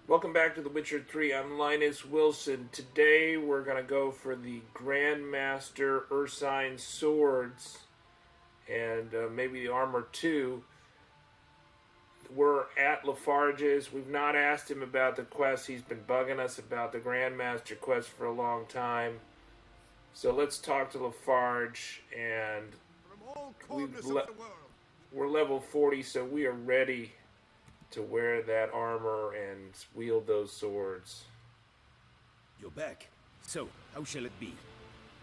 Welcome back to The Witcher 3. I'm Linus Wilson. Today we're going to go for the Grandmaster URSINE swords and maybe the armor too. We're at Lefarge's. We've not asked him about the quest. He's been bugging us about the Grandmaster quest for a long time. So let's talk to Lefarge, and we're level 40, so we are ready to wear that armor and wield those swords. You're back. So, how shall it be?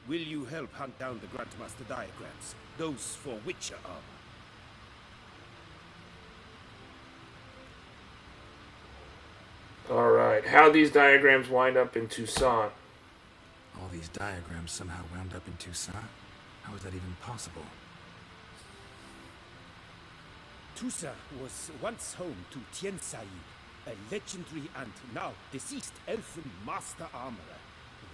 Will you help hunt down the Grandmaster diagrams? Those for Witcher armor. Alright, how these diagrams wind up in Toussaint? All these diagrams somehow wound up in Toussaint? How is that even possible? Toussaint was once home to Toussaint, a legendary and now deceased elfin master armorer.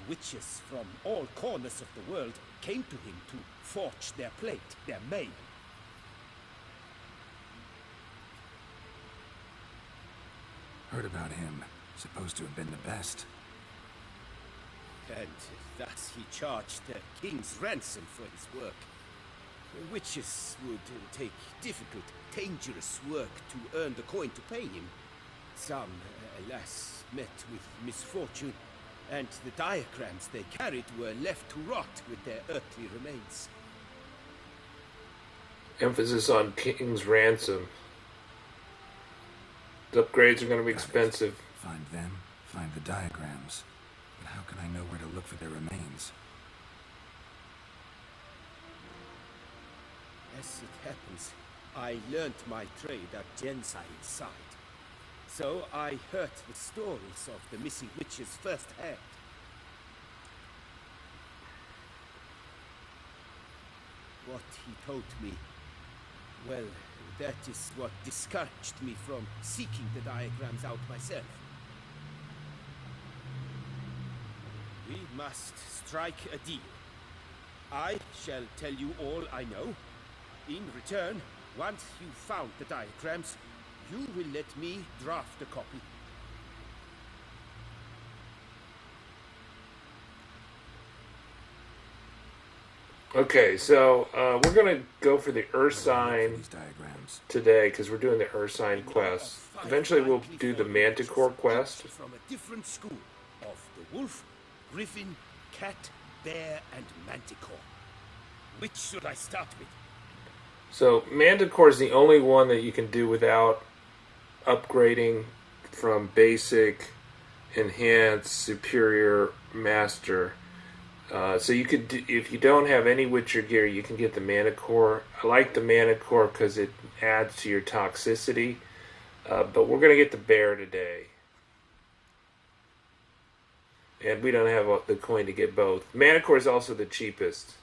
Witches from all corners of the world came to him to forge their plate, their mail. Heard about him. Supposed to have been the best. And thus he charged the king's ransom for his work. Witches would take difficult, dangerous work to earn the coin to pay him. Some, alas, met with misfortune, and the diagrams they carried were left to rot with their earthly remains. Emphasis on king's ransom. The upgrades are going to be expensive. Find them, find the diagrams. But how can I know where to look for their remains? As it happens, I learned my trade at Toussaint's side. So I heard the stories of the missing witches firsthand. What he told me, well, that is what discouraged me from seeking the diagrams out myself. We must strike a deal. I shall tell you all I know. In return, once you've found the diagrams, you will let me draft a copy. Okay, so we're going to go for the URSINE today because we're doing the URSINE quest. Eventually we'll do the Manticore quest. From a different school of the wolf, griffin, cat, bear, and manticore. Which should I start with? So Manticore is the only one that you can do without upgrading from basic, enhanced, superior, master. So you could, if you don't have any Witcher gear, you can get the Manticore. I like the Manticore because it adds to your toxicity. But we're going to get the bear today. And we don't have the coin to get both. Manticore is also the cheapest.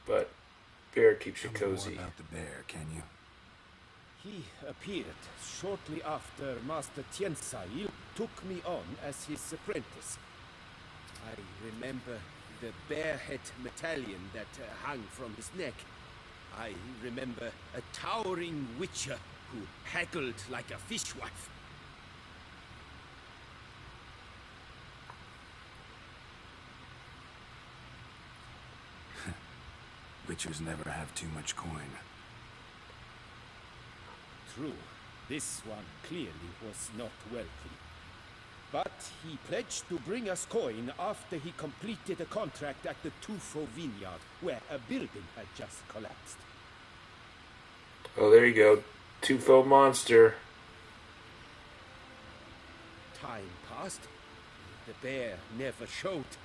But bear keeps you cozy. Tell me more about the bear, can you? He appeared shortly after Master Toussaint took me on as his apprentice. I remember the bear-head medallion that hung from his neck. I remember a towering witcher who haggled like a fishwife. Witchers never have too much coin. True, this one clearly was not wealthy. But he pledged to bring us coin after he completed a contract at the Toussaint vineyard, where a building had just collapsed. Oh, there you go. Toussaint monster. Time passed. The bear never showed.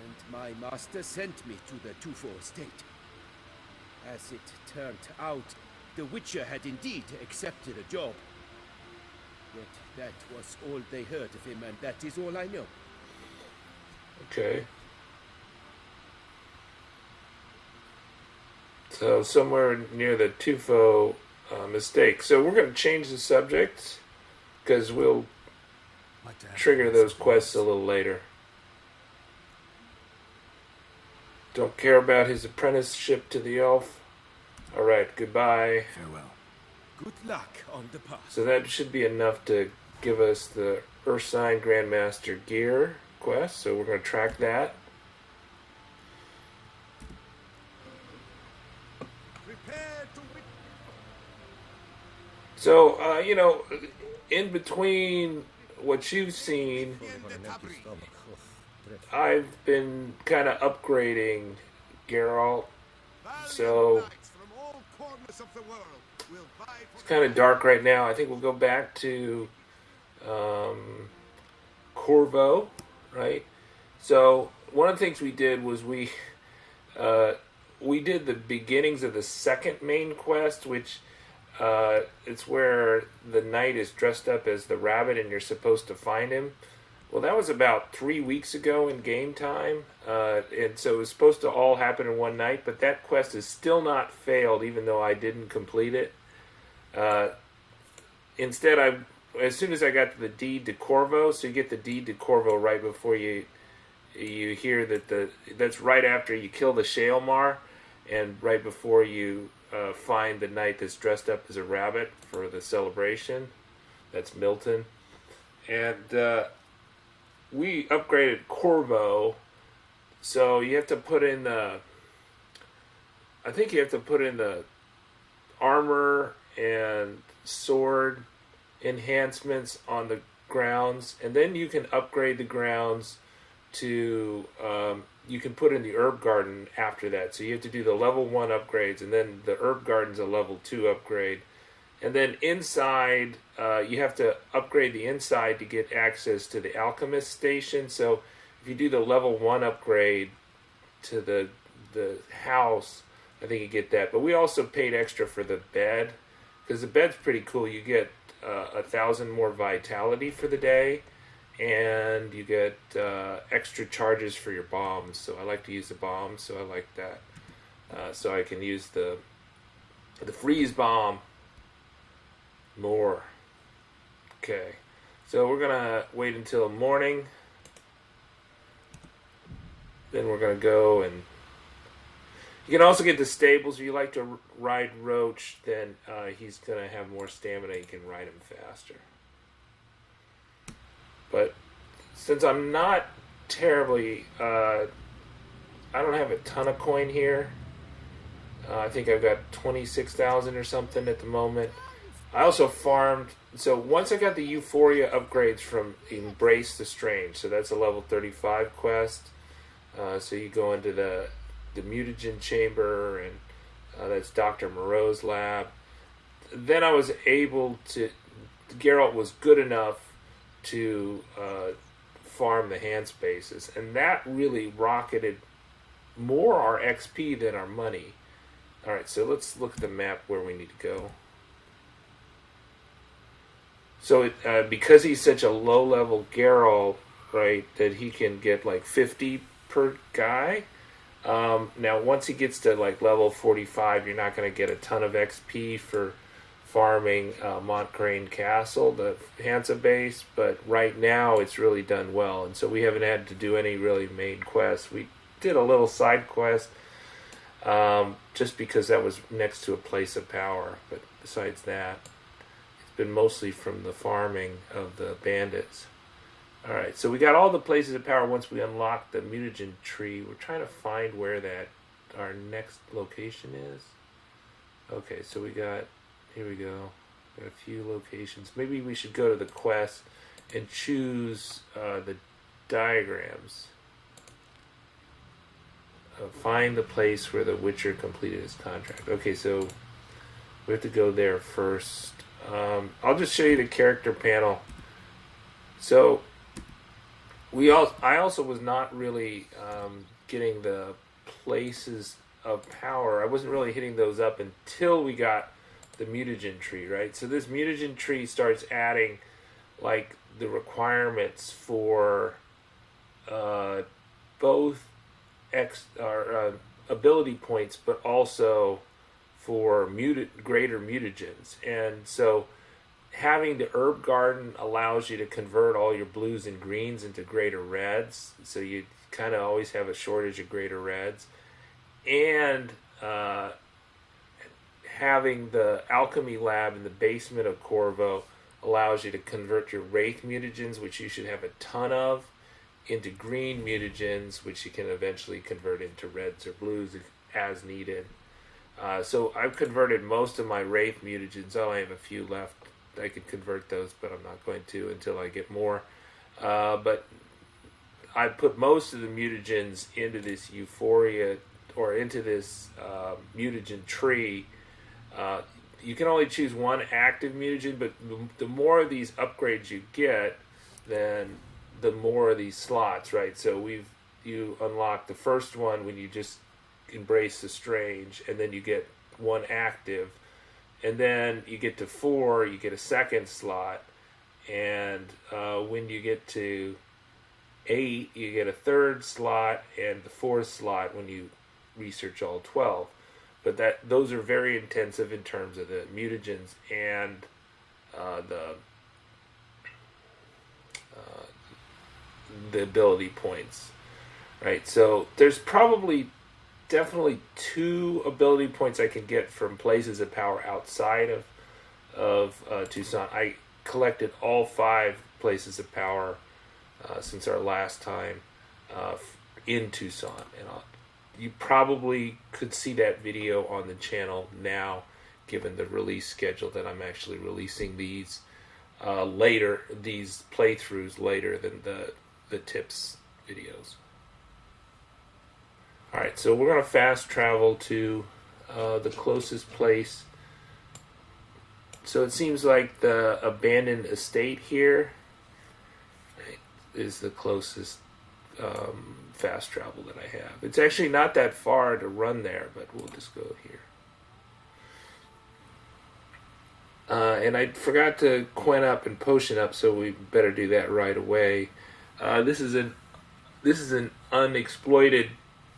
And my master sent me to the Toussaint estate. As it turned out, the Witcher had indeed accepted a job. Yet that was all they heard of him, and that is all I know. Okay. So somewhere near the Toussaint mistake. So we're going to change the subject because we'll trigger those quests a little later. Don't care about his apprenticeship to the elf. Alright, goodbye. Farewell. Good luck on the path. So that should be enough to give us the URSINE Grandmaster gear quest, so we're going to track that. So, in between what you've seen, I've been kind of upgrading Geralt. So, it's kind of dark right now. I think we'll go back to Corvo, right? So, one of the things we did was we did the beginnings of the second main quest, which it's where the knight is dressed up as the rabbit and you're supposed to find him. Well, that was about 3 weeks ago in game time, and so it was supposed to all happen in one night, but that quest is still not failed, even though I didn't complete it. Instead, as soon as I got to the deed to Corvo, so you get the deed to Corvo right before you hear that that's right after you kill the Shaelmar, and right before you find the knight that's dressed up as a rabbit for the celebration. That's Milton. And we upgraded Corvo, so you have to put in the armor and sword enhancements on the grounds, and then you can upgrade the grounds to you can put in the herb garden after that. So you have to do the level 1 upgrades, and then the herb garden's a level 2 upgrade. And then inside, you have to upgrade the inside to get access to the alchemist station. So if you do the level 1 upgrade to the house, I think you get that. But we also paid extra for the bed, because the bed's pretty cool. You get 1,000 more vitality for the day, and you get extra charges for your bombs. So I like to use the bombs, so I like that. So I can use the freeze bomb more. Okay, so we're gonna wait until morning. Then we're gonna go, and you can also get the stables. If you like to ride Roach, then he's gonna have more stamina. You can ride him faster. But since I'm not terribly, I don't have a ton of coin here. I think I've got 26,000 or something at the moment. I also farmed. So once I got the Euphoria upgrades from Embrace the Strange, so that's a level 35 quest. So you go into the mutagen chamber, and that's Dr. Moreau's lab. Then I was able to. Geralt was good enough to farm the hand spaces, and that really rocketed more our XP than our money. Alright, so let's look at the map where we need to go. So because he's such a low level Geralt, right, that he can get like 50 per guy. Now once he gets to like level 45, you're not going to get a ton of XP for farming Montcrane Castle, the Hansa base, but right now it's really done well, and so we haven't had to do any really main quests. We did a little side quest just because that was next to a place of power, but besides that, it's been mostly from the farming of the bandits. Alright, so we got all the places of power once we unlocked the mutagen tree. We're trying to find where our next location is. Okay, so here we go. Got a few locations. Maybe we should go to the quest and choose the diagrams. Find the place where the Witcher completed his contract. Okay, so we have to go there first. I'll just show you the character panel. So I also was not really getting the places of power. I wasn't really hitting those up until we got the mutagen tree, right? So this mutagen tree starts adding like the requirements for both ability points, but also for greater mutagens. And so having the herb garden allows you to convert all your blues and greens into greater reds, so you kind of always have a shortage of greater reds. And having the alchemy lab in the basement of Corvo allows you to convert your Wraith mutagens, which you should have a ton of, into green mutagens, which you can eventually convert into reds or blues as needed. So I've converted most of my Wraith mutagens. I only have a few left. I could convert those, but I'm not going to until I get more. But I put most of the mutagens into this Euphoria, or into this mutagen tree. You can only choose one active mutagen, but the more of these upgrades you get, then the more of these slots, right? So you unlock the first one when you just embrace the strange, and then you get one active, and then you get to 4, you get a second slot, and when you get to 8, you get a third slot, and the 4th slot when you research all 12. But those are very intensive in terms of the mutagens and the ability points, right? So there's definitely 2 ability points I can get from places of power outside of Toussaint. I collected all 5 places of power since our last time in Toussaint, and you probably could see that video on the channel now, given the release schedule that I'm actually releasing these these playthroughs later than the tips videos. Alright, so we're going to fast travel to the closest place. So it seems like the abandoned estate here is the closest fast travel that I have. It's actually not that far to run there, but we'll just go here. And I forgot to Quen up and potion up, so we better do that right away. This is an unexploited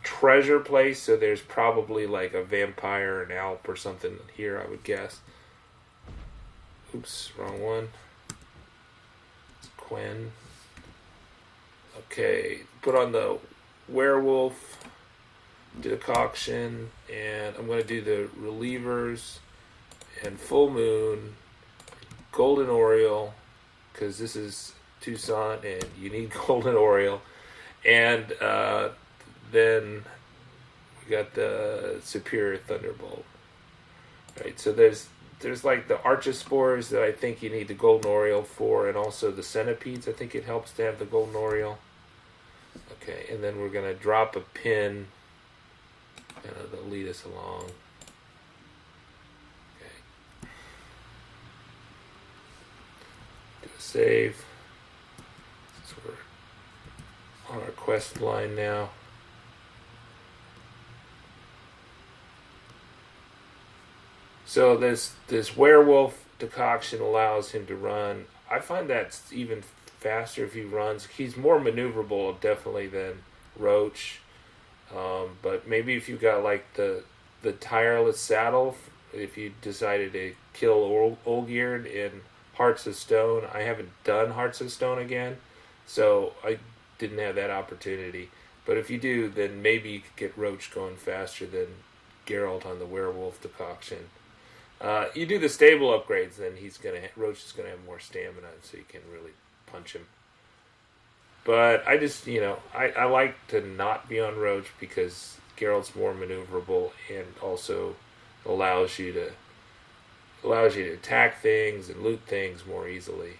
treasure place, so there's probably like a vampire, an alp, or something here, I would guess. Oops, wrong one. It's Quen. Okay, put on the werewolf decoction, and I'm going to do the relievers and full moon, golden oriole, because this is Toussaint and you need golden oriole, and then we got the superior thunderbolt. Right, so there's like the archospores that I think you need the golden oriole for, and also the centipedes. I think it helps to have the golden oriole. Okay, and then we're going to drop a pin, and it'll lead us along. Okay. Do a save. So we're on our quest line now. So this werewolf decoction allows him to run. I find that's even faster if he runs. He's more maneuverable, definitely, than Roach. But maybe if you got like the tireless saddle, if you decided to kill Olgierd in Hearts of Stone. I haven't done Hearts of Stone again, so I didn't have that opportunity. But if you do, then maybe you could get Roach going faster than Geralt on the werewolf decoction. You do the stable upgrades, then Roach is gonna have more stamina, so you can really punch him. But I just, I like to not be on Roach because Geralt's more maneuverable and also allows you to attack things and loot things more easily.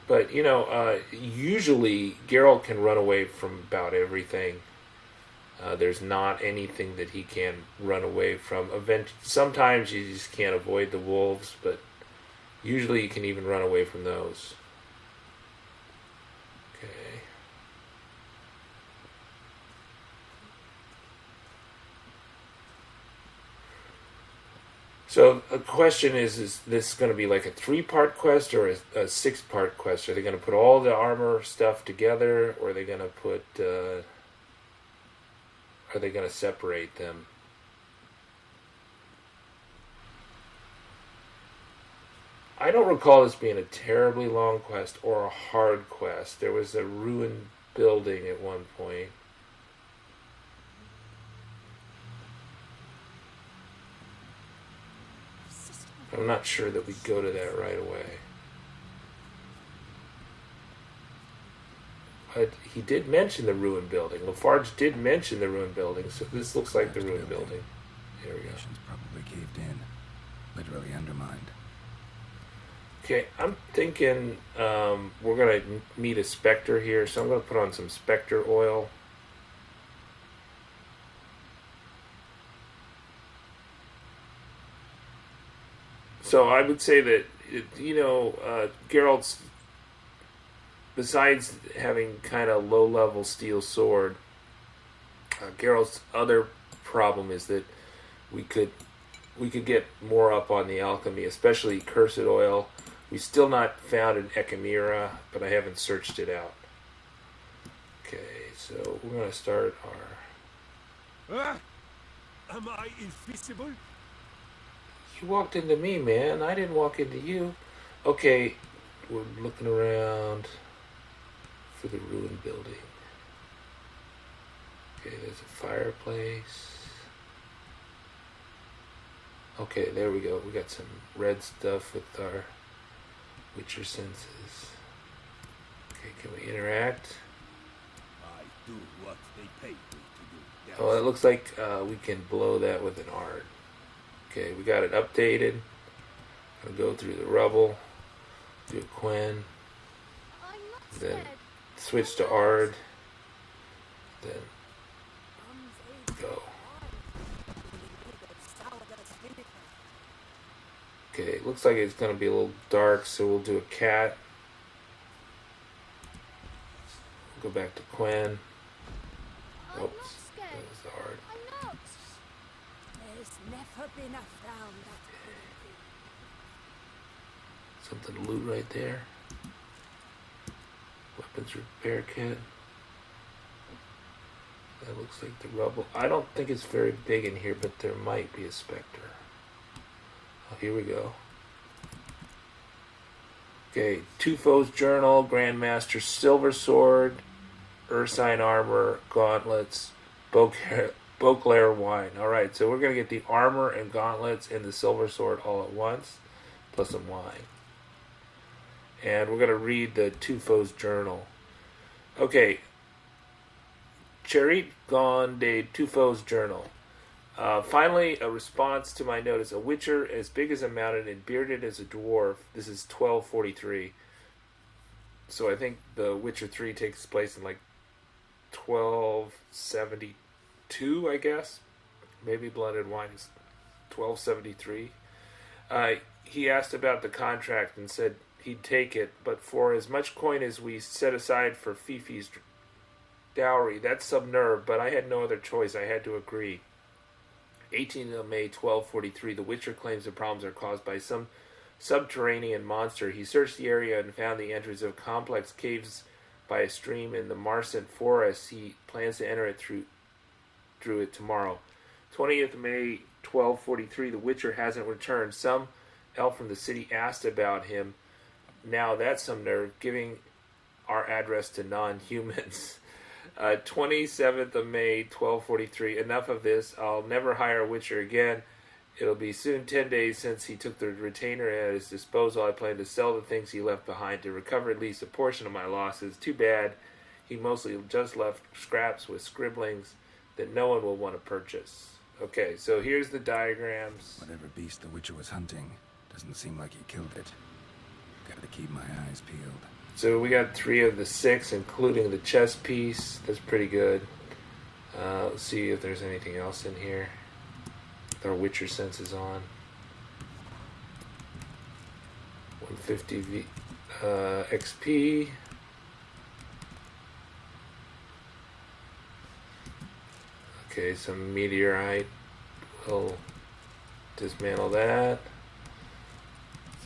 But, usually Geralt can run away from about everything. There's not anything that he can run away from. Sometimes you just can't avoid the wolves, but usually you can even run away from those. Okay. So the question is this going to be like a 3-part quest or a 6-part quest? Are they going to put all the armor stuff together, or are they going to put... Are they going to separate them? I don't recall this being a terribly long quest or a hard quest. There was a ruined building at one point. I'm not sure that we go to that right away. But he did mention the ruined building. Lefarge did mention the ruined building, so this looks like the ruined building. Here we go. Foundations probably caved in. Literally undermined. Okay, I'm thinking we're going to meet a specter here, so I'm going to put on some specter oil. So I would say that, Geralt's, besides having kind of low-level steel sword, Geralt's other problem is that we could get more up on the alchemy, especially cursed oil. We still not found an Echimera, but I haven't searched it out. Okay, so we're going to start our... Ah! Am I invisible? You walked into me, man. I didn't walk into you. Okay, we're looking around for the ruined building. Okay, there's a fireplace. Okay, there we go. We got some red stuff with our Witcher senses. Okay, can we interact? I do what they pay me to do. Oh, it looks like we can blow that with an art. Okay, we got it updated. Gonna go through the rubble, do a Quen, then switch to Ard, then go. Okay, looks like it's gonna be a little dark, so we'll do a cat. Go back to Quen. Oops, that was the Ard. There's never been a frown that Something to loot right there. Weapons repair kit. That looks like the rubble. I don't think it's very big in here, but there might be a specter. Oh, here we go. Okay, Toussaint's journal, Grandmaster silver sword, Ursine armor, gauntlets, Beauclair wine. Alright, so we're going to get the armor and gauntlets and the silver sword all at once, plus some wine. And we're going to read the Toussaint's journal. Okay. Cherit Gon de Toussaint's journal. Finally, a response to my notice. A witcher as big as a mountain and bearded as a dwarf. This is 1243. So I think the Witcher 3 takes place in like 1272, I guess. Maybe Blood and Wine is 1273. He asked about the contract and said he'd take it, but for as much coin as we set aside for Fifi's dowry, that's some nerve, but I had no other choice. I had to agree. 18th of May, 1243, the Witcher claims the problems are caused by some subterranean monster. He searched the area and found the entrance of complex caves by a stream in the Marsent forest. He plans to enter it through it tomorrow. 20th of May, 1243, the Witcher hasn't returned. Some elf from the city asked about him. Now that's some nerve, giving our address to non-humans. 27th of May, 1243. Enough of this. I'll never hire a Witcher again. It'll be soon 10 days since he took the retainer at his disposal. I plan to sell the things he left behind to recover at least a portion of my losses. Too bad. He mostly just left scraps with scribblings that no one will want to purchase. Okay, so here's the diagrams. Whatever beast the Witcher was hunting, doesn't seem like he killed it. Gotta keep my eyes peeled. So we got 3 of the 6, including the chess piece. That's pretty good. Let's see if there's anything else in here. With our Witcher senses on. 150 XP. Okay, some meteorite. We'll dismantle that.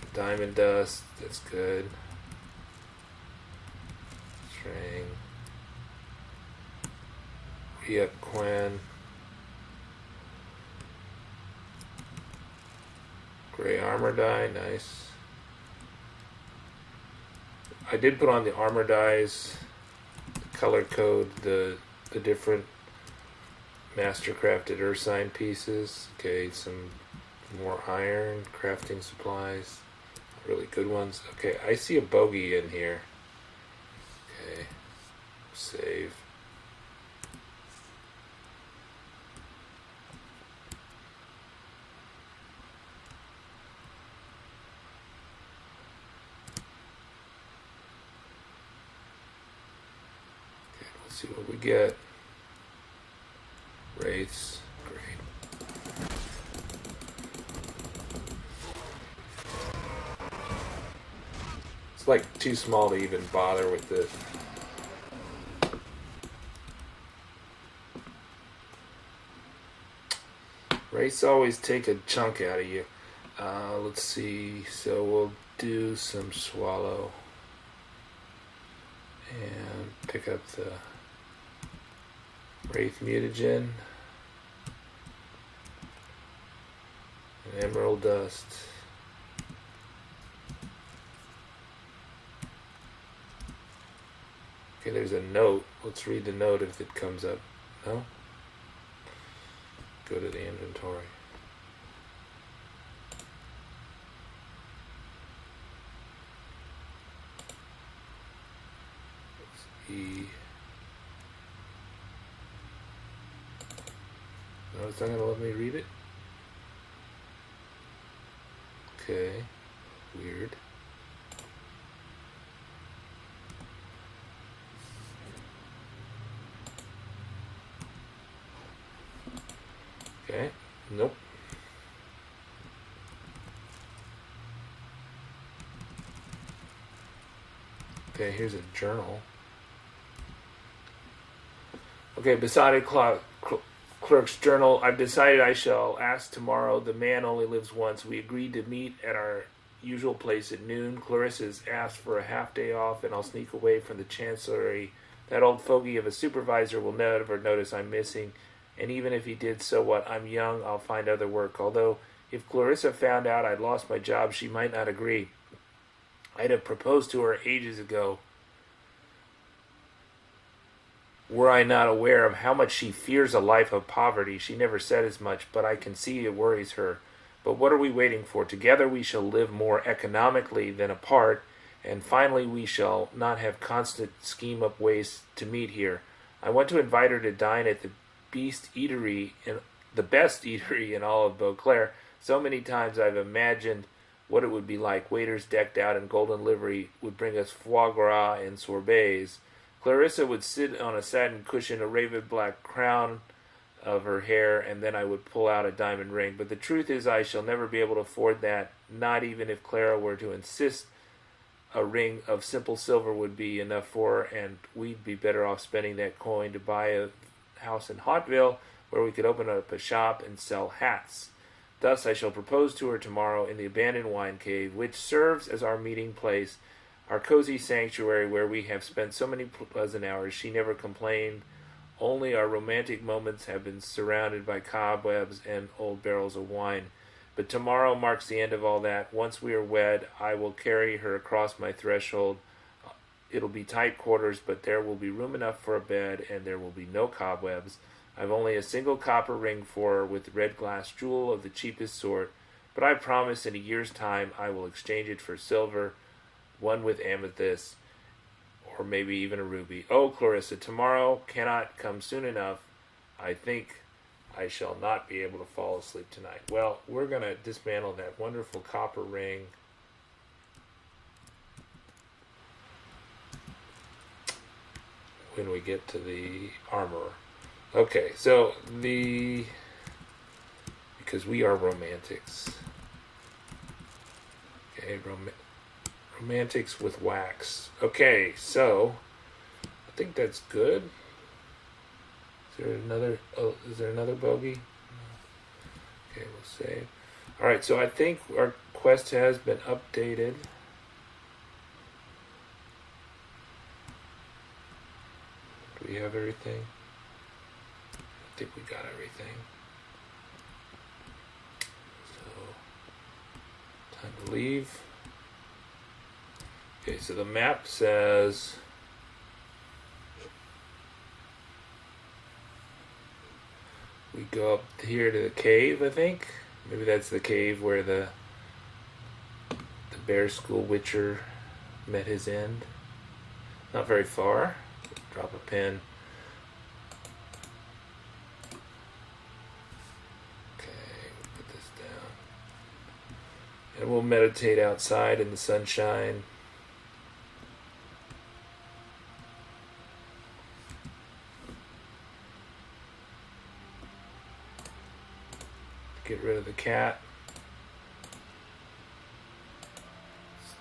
Some diamond dust. That's good. Re-up Quen. Gray armor die, nice. I did put on the armor dies, the color code, the different master crafted Ursine pieces. Okay, some More iron, crafting supplies, really good ones. Okay, I see a bogey in here. Okay, save. Okay, let's see what we get. Wraiths, great. It's like too small to even bother with this. Wraiths always take a chunk out of you. Let's see. So we'll do some swallow and pick up the Wraith mutagen and emerald dust. Okay, there's a note. Let's read the note if it comes up. No? Go to the inventory. E. No, it's not going to let me read it? Okay. Weird. Okay. Nope. Okay, here's a journal. Okay, beside clerk's journal, I've decided I shall ask tomorrow. The man only lives once. We agreed to meet at our usual place at noon. Clarissa's asked for a half day off, and I'll sneak away from the chancellery. That old fogey of a supervisor will never notice I'm missing, and even if he did, so what? I'm young, I'll find other work. Although, if Clarissa found out I'd lost my job, she might not agree. I'd have proposed to her ages ago, were I not aware of how much she fears a life of poverty. She never said as much, but I can see it worries her. But what are we waiting for? Together we shall live more economically than apart, and finally we shall not have constant scheme up ways to meet here. I want to invite her to dine at the best eatery in all of Beauclair. So many times I've imagined what it would be like. Waiters decked out in golden livery would bring us foie gras and sorbets. Clarissa would sit on a satin cushion, a raven black crown of her hair, and then I would pull out a diamond ring. But the truth is I shall never be able to afford that, not even if Clara were to insist. A ring of simple silver would be enough for her, and we'd be better off spending that coin to buy a house in Hotville where we could open up a shop and sell hats. Thus I shall propose to her tomorrow in the abandoned wine cave, which serves as our meeting place, our cozy sanctuary where we have spent so many pleasant hours. She never complained. Only our romantic moments have been surrounded by cobwebs and old barrels of wine. But tomorrow marks the end of all that. Once we are wed, I will carry her across my threshold. It'll be tight quarters, but there will be room enough for a bed, and there will be no cobwebs. I've only a single copper ring for her with red glass jewel of the cheapest sort, but I promise in a year's time I will exchange it for silver, one with amethyst, or maybe even a ruby. Oh, Clarissa, tomorrow cannot come soon enough. I think I shall not be able to fall asleep tonight. Well, we're going to dismantle that wonderful copper ring. When we get to the armor. Okay, so because we are romantics. Okay, romantics with wax. Okay, so I think that's good. Is there another bogey? Okay, we'll save. All right, so I think our quest has been updated. Do we have everything? I think we got everything. So, time to leave. Okay, so the map says we go up here to the cave, I think. Maybe that's the cave where the Bear School Witcher met his end. Not very far. Drop a pin. Okay, put this down. And we'll meditate outside in the sunshine. Get rid of the cat.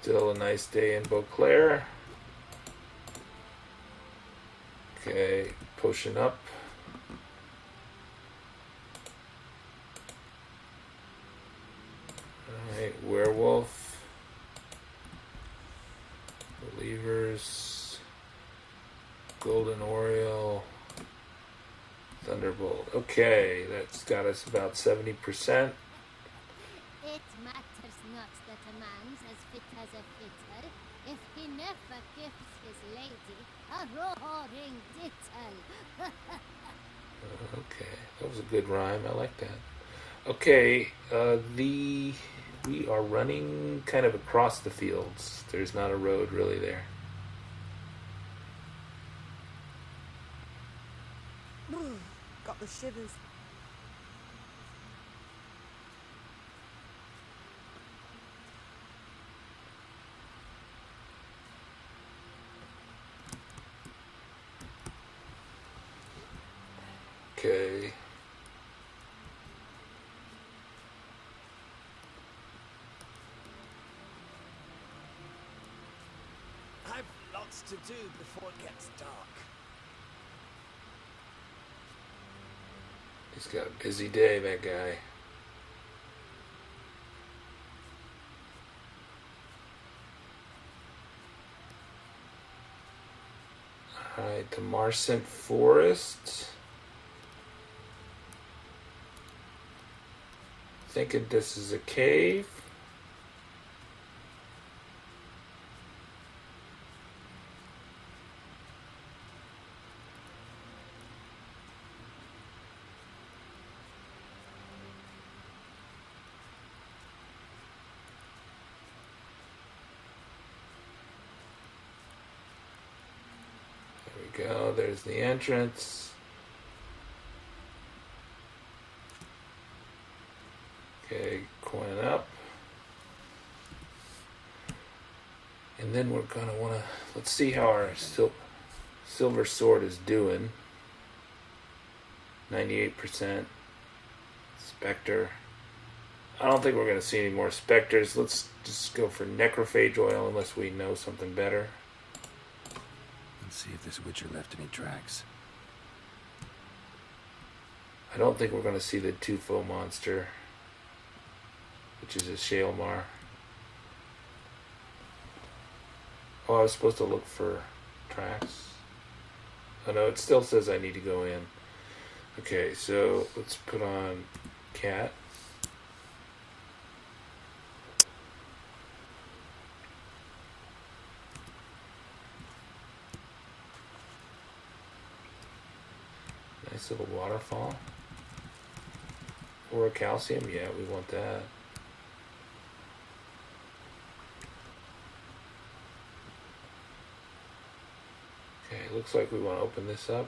Still a nice day in Beauclair. Okay, potion up. Alright, werewolf. Believers. Golden Oriole. Thunderbolt. Okay, that's got us about 70%. It matters not that a man's as fit as a fitter, if he never gives his lady a roaring dittle. Okay, that was a good rhyme. I like that. Okay, we are running kind of across the fields. There's not a road really there. Got the shivers. Okay. I've lots to do before it gets dark. He's got a busy day, that guy. Alright, the Marcent Forest. Thinking this is a cave. There we go, there's the entrance. Okay, coin up. And then we're gonna wanna, let's see how our silver sword is doing. 98%. Spectre. I don't think we're gonna see any more specters. Let's just go for necrophage oil unless we know something better. Let's see if this Witcher left any tracks. I don't think we're gonna see the Tufo monster, which is a Shaelmar. Oh, I was supposed to look for tracks. Oh no, it still says I need to go in. Okay, so let's put on cat. Nice little waterfall. Or a calcium, yeah, we want that. Okay, looks like we want to open this up.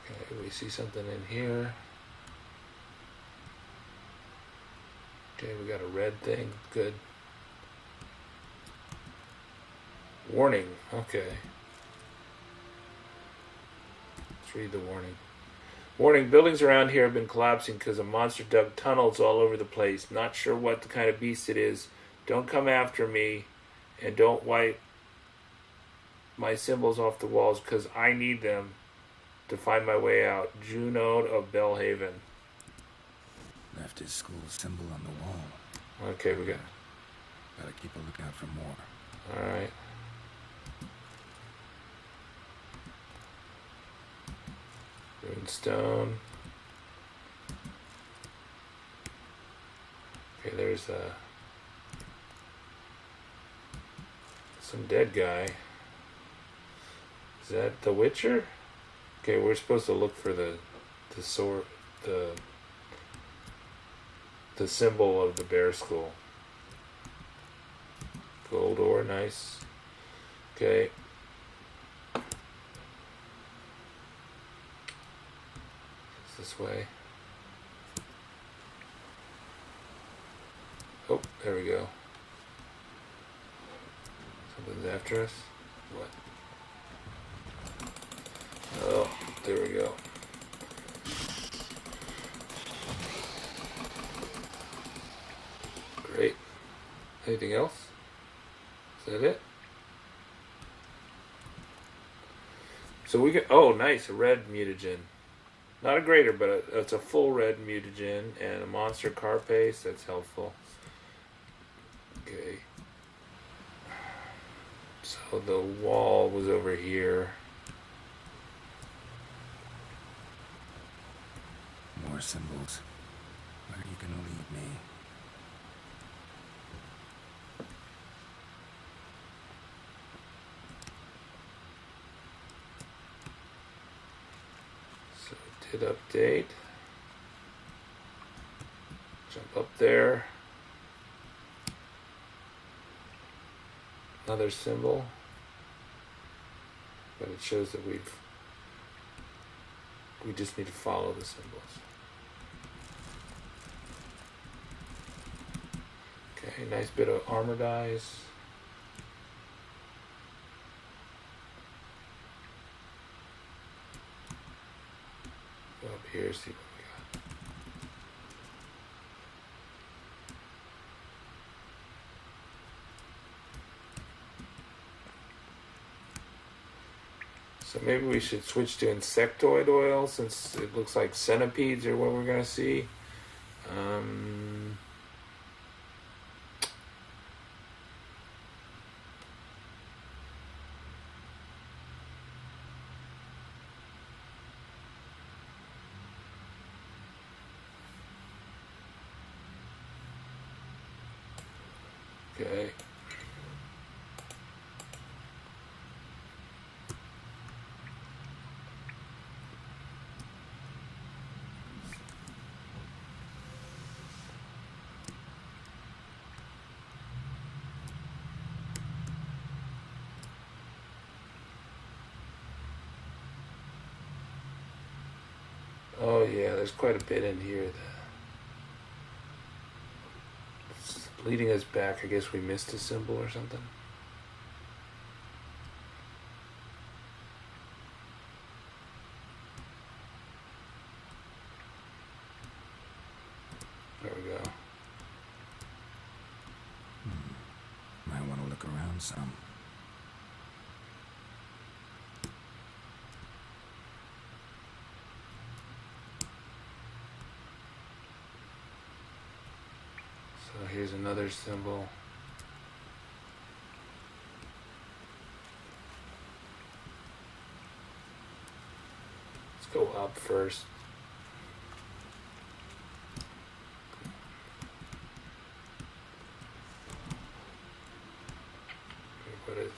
Okay, we see something in here. Okay, we got a red thing. Good. Warning. Okay. Let's read the warning. Warning, buildings around here have been collapsing because a monster dug tunnels all over the place. Not sure what the kind of beast it is. Don't come after me, and don't wipe my symbols off the walls because I need them to find my way out. Junode of Bellhaven. Left his school symbol on the wall. Okay, we got. Gotta keep a lookout for more. Alright. and stone. Okay, there's some dead guy. Is that the Witcher? Okay, we're supposed to look for the sword, the symbol of the bear skull. Gold ore, nice. Okay. It's this way. Oh, there we go. Something's after us. What? Oh, there we go. Great. Anything else? Is that it? So we get, oh nice, a red mutagen. Not a greater, but it's a full red mutagen and a monster carapace, that's helpful. Okay. So the wall was over here. More symbols. Where are you gonna lead me? So it did update. Jump up there. Another symbol. But it shows that we just need to follow the symbols. Okay, nice bit of armor dice. Go up here, see what we got. So maybe we should switch to insectoid oil since it looks like centipedes are what we're gonna see. Okay. Oh yeah, there's quite a bit in here. It's leading us back. I guess we missed a symbol or something. There we go. Might want to look around some. So here's another symbol. Let's go up first. What is it?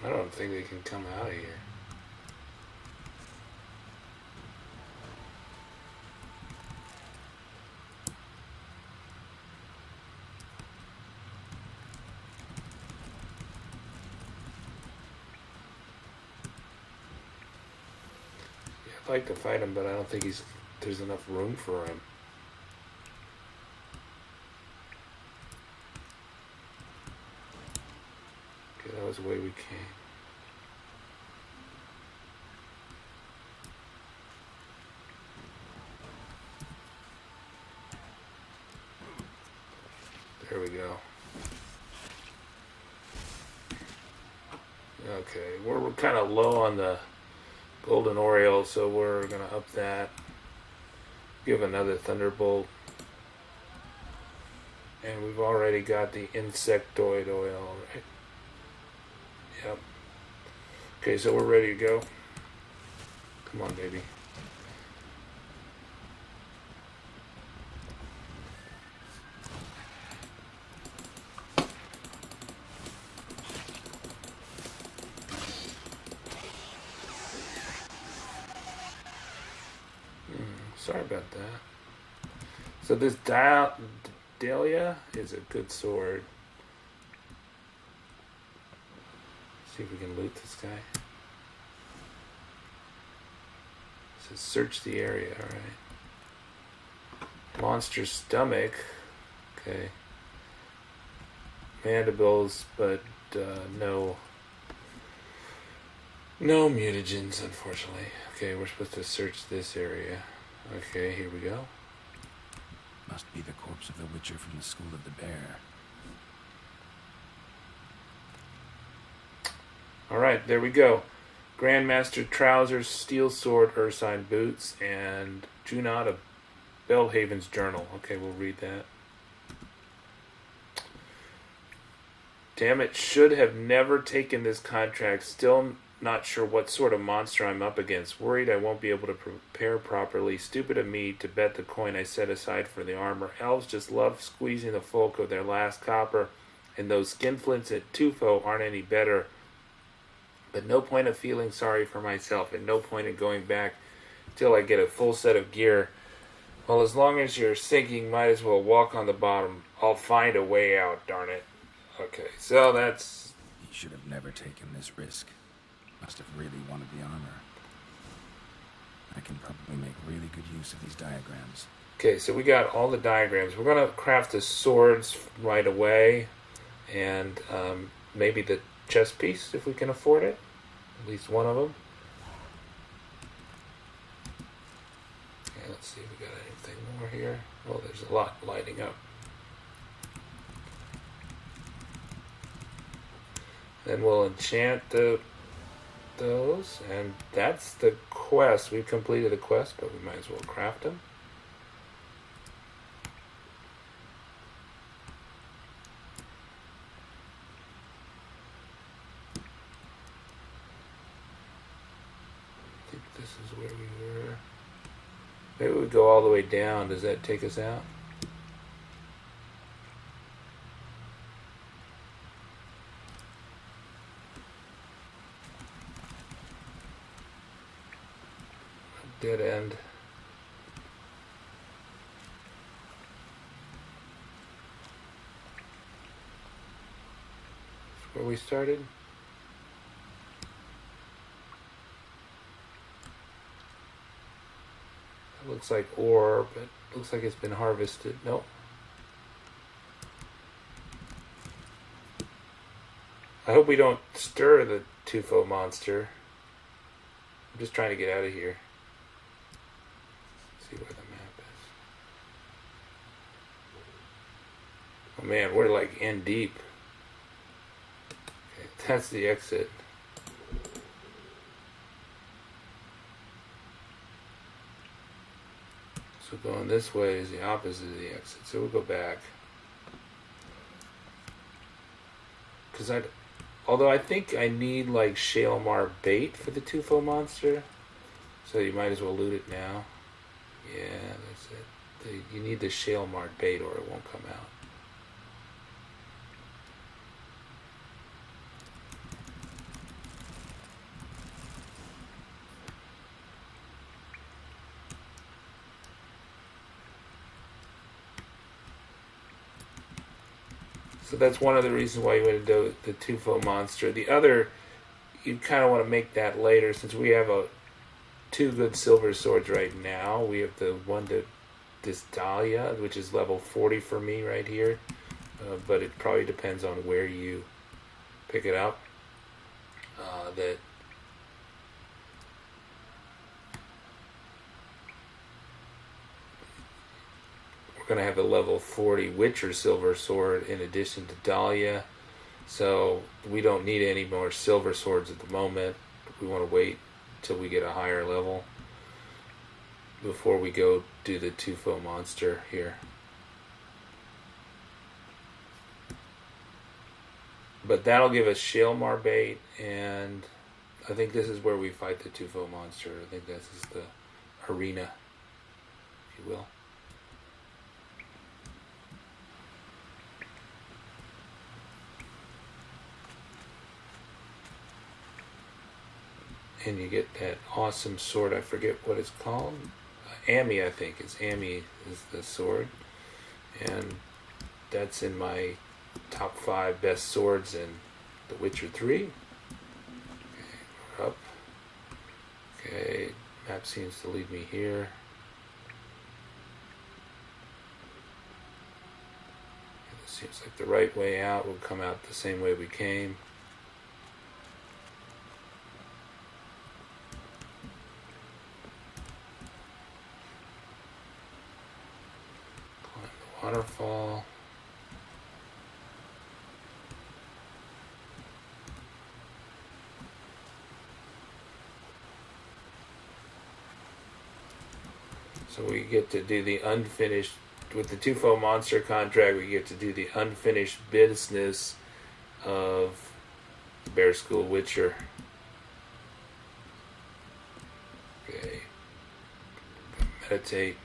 I don't think they can come out of here. I'd like to fight him, but I don't think there's enough room for him. Okay, that was the way we came. There we go. Okay, we're kind of low on the golden Oriole, so we're gonna up that. Give another thunderbolt. And we've already got the insectoid oil, right? Yep. Okay, so we're ready to go. Come on, baby. Sorry about that. So this Dahlia is a good sword. See if we can loot this guy. It says search the area, alright. Monster stomach. Okay. Mandibles, but no mutagens, unfortunately. Okay, we're supposed to search this area. Okay, here we go. Must be the corpse of the Witcher from the School of the Bear. Alright, there we go. Grandmaster trousers, steel sword, ursine boots, and Junot of Belhaven's journal. Okay, we'll read that. Damn it, should have never taken this contract. Still not sure what sort of monster I'm up against. Worried I won't be able to prepare properly. Stupid of me to bet the coin I set aside for the armor. Elves just love squeezing the folk of their last copper, and those skinflints at Tufo aren't any better. But no point of feeling sorry for myself, and no point in going back till I get a full set of gear. Well, as long as you're sinking, might as well walk on the bottom. I'll find a way out, darn it. Okay, so that's... He should have never taken this risk. Must have really wanted the armor. I can probably make really good use of these diagrams. Okay, so we got all the diagrams. We're going to craft the swords right away, and maybe the chest piece, if we can afford it. At least one of them. Okay, let's see if we got anything more here. Oh, there's a lot lighting up. Then we'll enchant those, and that's the quest. We've completed the quest, but we might as well craft them. I think this is where we were. Maybe we go all the way down. Does that take us out? Dead end. That's where we started. It looks like ore, but looks like it's been harvested. Nope. I hope we don't stir the Tufo monster. I'm just trying to get out of here. See where the map is. Oh man, we're like in deep. Okay, that's the exit. So going this way is the opposite of the exit. So we'll go back. Because although I think I need like Shalemar bait for the Tufo monster. So you might as well loot it now. Yeah, that's it. You need the Shalemar bait or it won't come out. So that's one of the reasons why you want to do the Tufo monster. The other, you kind of want to make that later since we have two good silver swords right now. We have the one to this Dahlia, which is level 40 for me right here. But it probably depends on where you pick it up. That we're going to have a level 40 Witcher silver sword in addition to Dahlia. So we don't need any more silver swords at the moment. We want to wait till we get a higher level before we go do the Tufo monster here. But that'll give us Shaelmar bait, and I think this is where we fight the Tufo monster. I think this is the arena, if you will. And you get that awesome sword. I forget what it's called. Ami, I think. Ami is the sword. And that's in my top 5 best swords in The Witcher 3. Okay, we're up. Okay, map seems to lead me here. This seems like the right way out. We'll come out the same way we came. Waterfall. So we get to do the unfinished, with the Tufo monster contract, we get to do the unfinished business of Bear School Witcher. Okay. Meditate.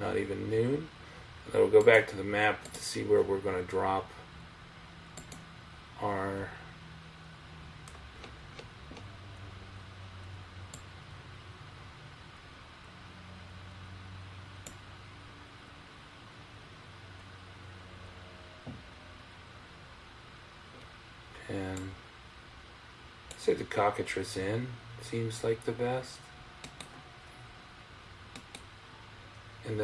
Not even noon. Then we'll go back to the map to see where we're going to drop our and say the Cockatrice Inn seems like the best. And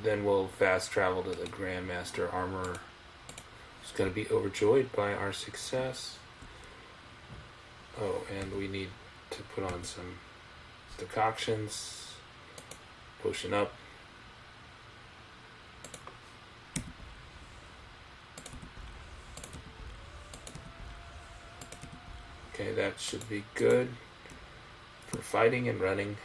then we'll fast travel to the Grandmaster Armorer, who's going to be overjoyed by our success. Oh, and we need to put on some decoctions. Potion up. Okay, that should be good for fighting and running.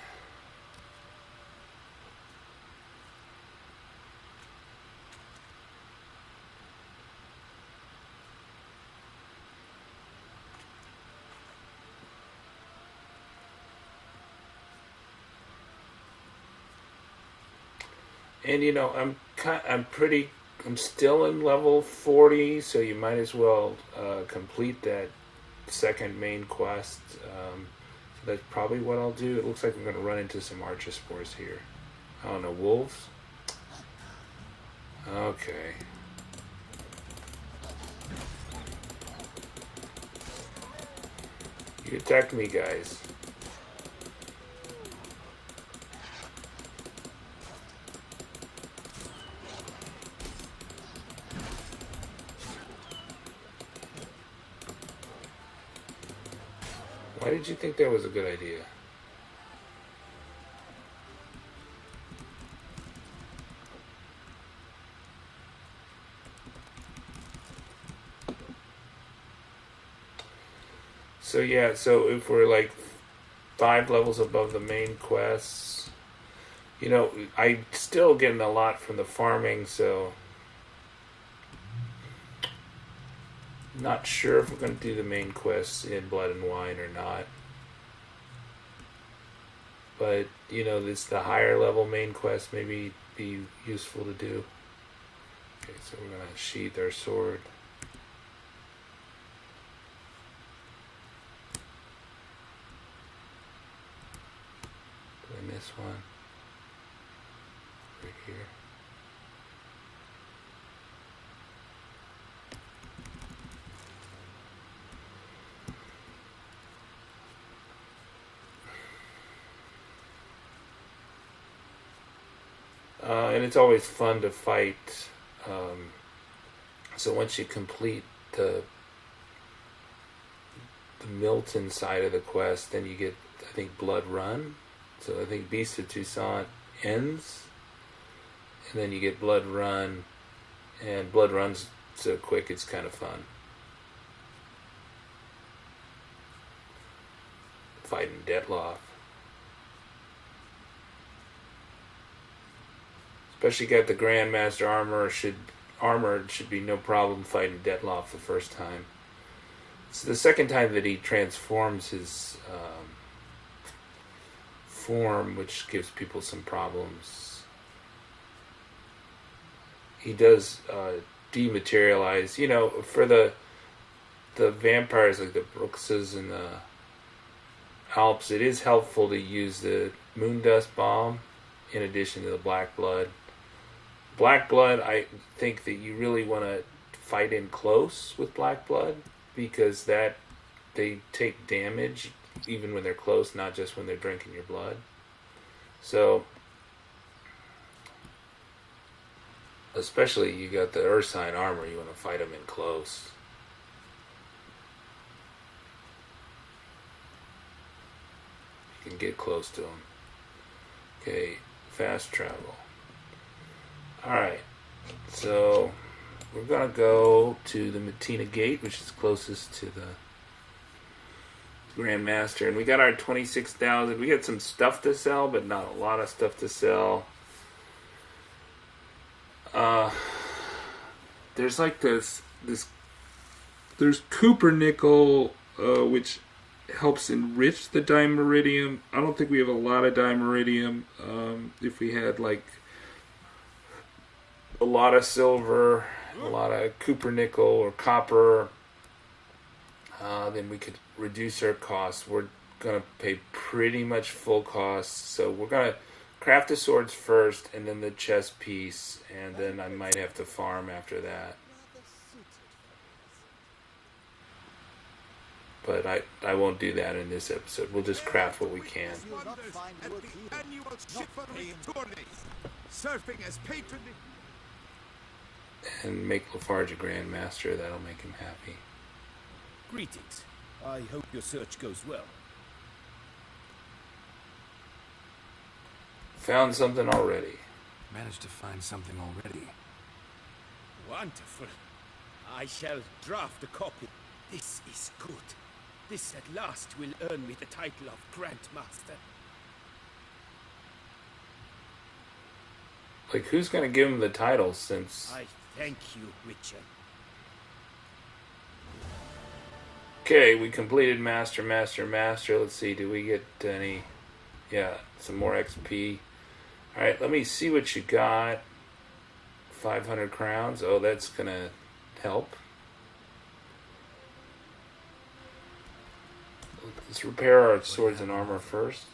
And you know, I'm still in level 40, so you might as well complete that second main quest. So that's probably what I'll do. It looks like I'm going to run into some archosaurs here. I don't know, wolves? Okay. You attacked me, guys. Why did you think that was a good idea? So yeah, so if we're like 5 levels above the main quests, you know, I'm still getting a lot from the farming, so not sure if we're going to do the main quests in Blood and Wine or not. But, you know, this the higher level main quest maybe be useful to do. Okay, so we're going to sheath our sword. Did I miss one? Right here. And it's always fun to fight. So once you complete the Milton side of the quest, then you get, I think, Blood Run. So I think Beast of Toussaint ends, and then you get Blood Run, and Blood Run's so quick it's kind of fun. Fighting Dettloff. Especially got the Grandmaster armored should be no problem fighting Dettloff the first time. It's the second time that he transforms his form, which gives people some problems. He does dematerialize. You know, for the vampires like the Brookses and the Alps, it is helpful to use the Moondust Bomb in addition to the Black Blood. Black Blood, I think that you really want to fight in close with Black Blood, because that they take damage even when they're close, not just when they're drinking your blood. So, especially you got the Ursine armor, you want to fight them in close. You can get close to them. Okay, fast travel. Alright, so we're going to go to the Matina Gate, which is closest to the Grandmaster. And we got our 26,000. We got some stuff to sell, but not a lot of stuff to sell. There's like there's Cooper Nickel, which helps enrich the Dimeridium. I don't think we have a lot of Dimeridium. If we had like a lot of silver, a lot of Cooper Nickel or copper, then we could reduce our costs. We're going to pay pretty much full costs, so we're going to craft the swords first and then the chest piece, and then I might have to farm after that. But I won't do that in this episode. We'll just craft what we can. And make Lefarge a Grandmaster. That'll make him happy. Greetings. I hope your search goes well. Found something already. Managed to find something already. Wonderful. I shall draft a copy. This is good. This at last will earn me the title of Grandmaster. Like, who's going to give him the title since... I thank you, Witcher. Okay, we completed Master. Let's see, do we get any... Yeah, some more XP. Alright, let me see what you got. 500 crowns. Oh, that's going to help. Let's repair our swords and armor first.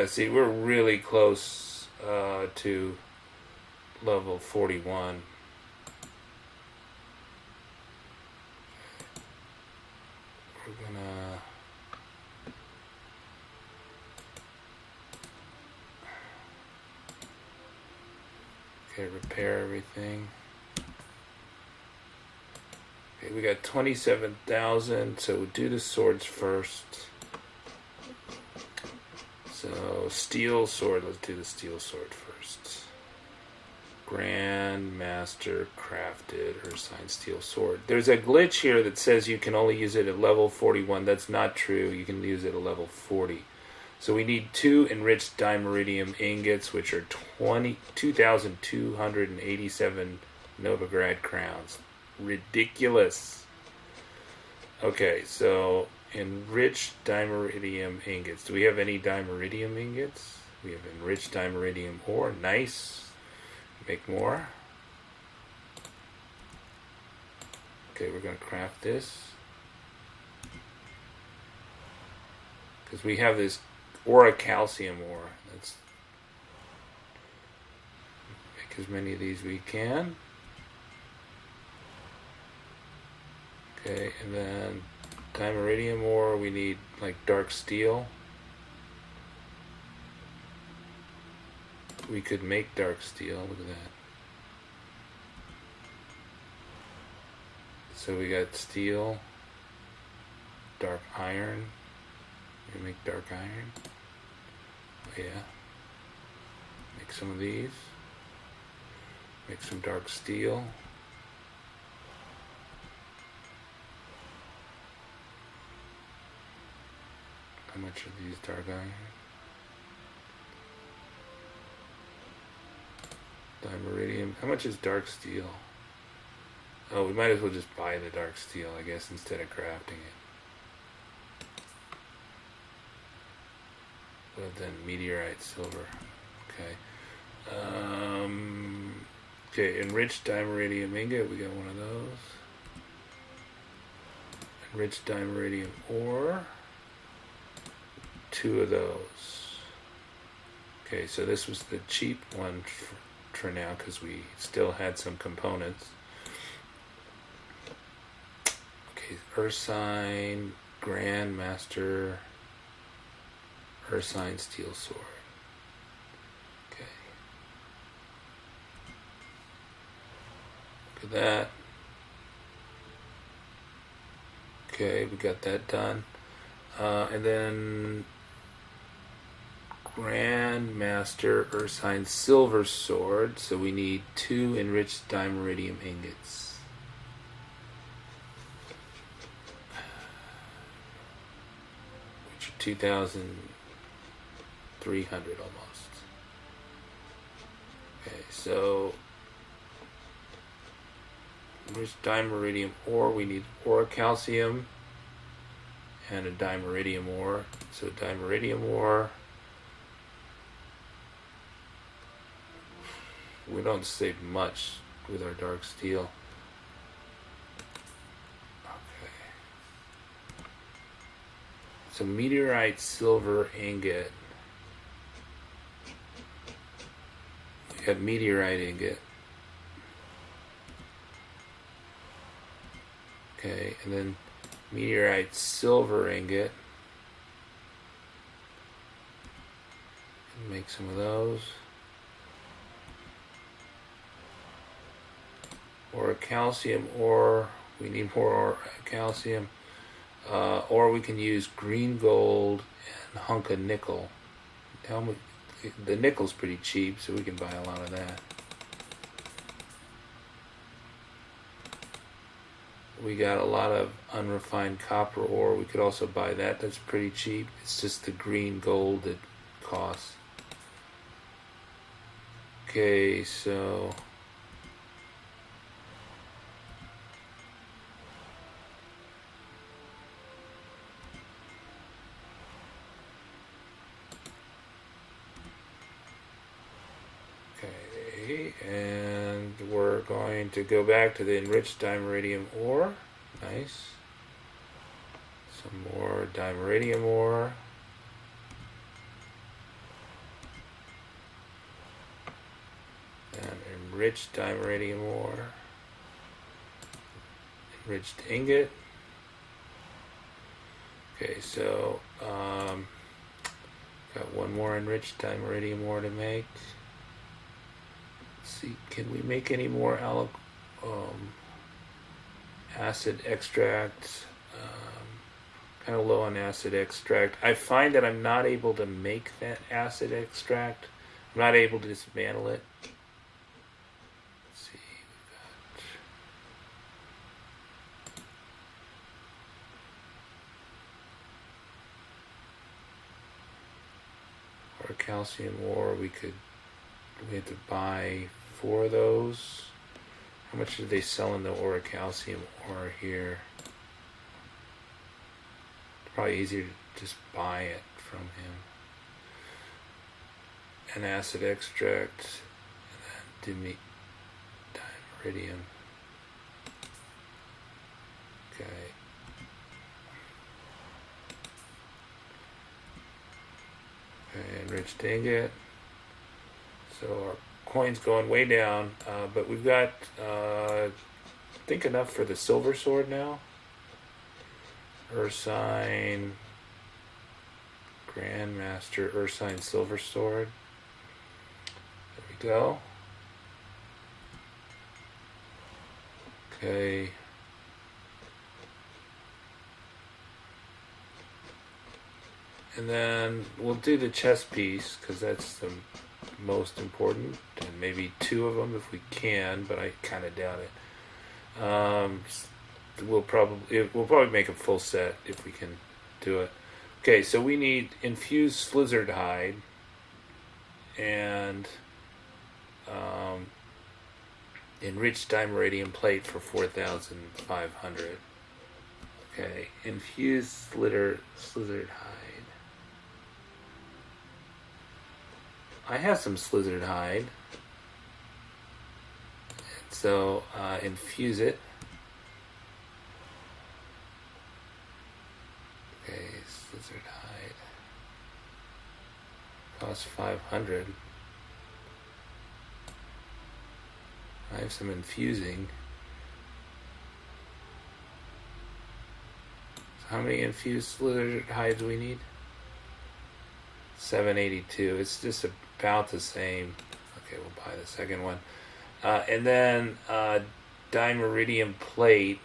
See, we're really close to level 41. We're gonna... Okay, repair everything. Okay, we got 27,000, so we'll do the swords first. So, steel sword, let's do the steel sword first. Grandmaster crafted Ursine steel sword. There's a glitch here that says you can only use it at level 41. That's not true. You can use it at level 40. So we need 2 enriched Dimeridium ingots, which are 2,287 Novigrad crowns. Ridiculous. Okay, so enriched Dimeridium ingots. Do we have any Dimeridium ingots? We have enriched Dimeridium ore. Nice. Make more. Okay, we're going to craft this. Because we have this calcium ore. Let's make as many of these we can. Okay, and then Dimeridium ore, we need like dark steel. We could make dark steel, look at that. So we got steel, dark iron. We make dark iron. Oh yeah. Make some of these. Make some dark steel. How much are these dark iron? Dimeridium. How much is dark steel? Oh, we might as well just buy the dark steel, I guess, instead of crafting it. Well, then meteorite silver. Okay. Okay, enriched dimeridium ingot. We got one of those. Enriched dimeridium ore. 2 of those. Okay, so this was the cheap one for now because we still had some components. Okay, URSINE, Grandmaster, URSINE steel sword. Okay. Look at that. Okay, we got that done. And then Grandmaster URSINE silver sword. So we need 2 enriched dimeridium ingots. Which are 2,300 almost. Okay, so enriched dimeridium ore. We need oricalcium and a dimeridium ore. So dimeridium ore. We don't save much with our dark steel. Okay. So meteorite silver ingot. We got meteorite ingot. Okay, and then meteorite silver ingot. Make some of those. Or a calcium ore. We need more calcium. Or we can use green gold and hunk of nickel. The nickel's pretty cheap, so we can buy a lot of that. We got a lot of unrefined copper ore. We could also buy that. That's pretty cheap. It's just the green gold that costs. Okay, so and we're going to go back to the enriched dimeridium ore. Nice. Some more dimeridium ore. And enriched dimeridium ore. Enriched ingot. Okay, so got one more enriched dimeridium ore to make. See, can we make any more acid extract? Kind of low on acid extract. I find that I'm not able to make that acid extract. I'm not able to dismantle it. Let's see, we've got calcium ore. We have to buy 4 of those. How much do they sell in the oricalcium ore here? It's probably easier to just buy it from him. An acid extract, and then dimeridium. Okay. Okay, enriched ingot. So our coin's going way down, but we've got, I think, enough for the silver sword now. URSINE, Grandmaster URSINE silver sword. There we go. Okay. And then we'll do the chest piece, because that's the most important, and maybe 2 of them if we can, but I kind of doubt it. We'll probably make a full set if we can do it. Okay, so we need infused slizzard hide and enriched dimeridium plate for 4,500. Okay, infused slizzard hide. I have some slizzard hide, so infuse it. Okay, slizzard hide costs 500. I have some infusing. So how many infused slizzard hides do we need? 782. It's just about the same. Okay, we'll buy the second one. And then dimeridium plate.